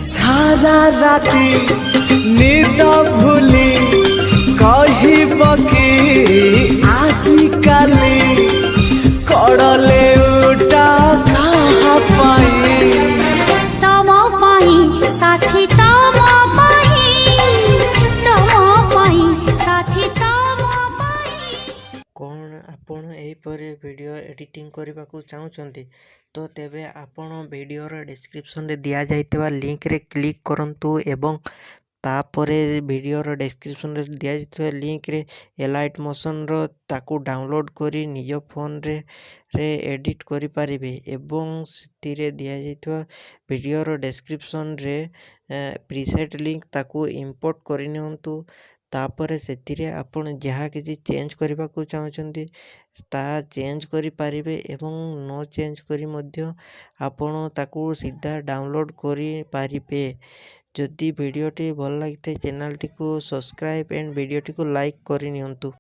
सारा राती निद भूली कहब कि आजिकाली कड़ले उठा कहाँ पाई तम पाई साथी तम पाई साथी तम पाई। कौन आपण एहीपरि वीडियो एडिटिंग करने को चाहते तो तेबे आपण वीडियोर डिस्क्रिप्शन रे दिया जाइतबा लिंक रे क्लिक करंतु एवं तापरे वीडियोर डिस्क्रिप्शन रे दिया जाइतबा लिंक रे एलाइट मोशन रो ताकू डाउनलोड करी निज फोन रे एडिट करि पारिबे एवं सितिरे दिया जाइतबा वीडियोर डिस्क्रिप्शन रे प्रीसेट लिंक ताकू इंपोर्ट करि नियंतु। तापर से आपण जहाँ किसी चेंज करने को चाहते ता चेंज करि पारिबे एवं नो चेंज करी मध्य आपण ताकू सीधा डाउनलोड करि पारिबे। जदि वीडियोटी भल लगी चैनल टी को सब्सक्राइब एंड वीडियोटी को लाइक करि नियंतु।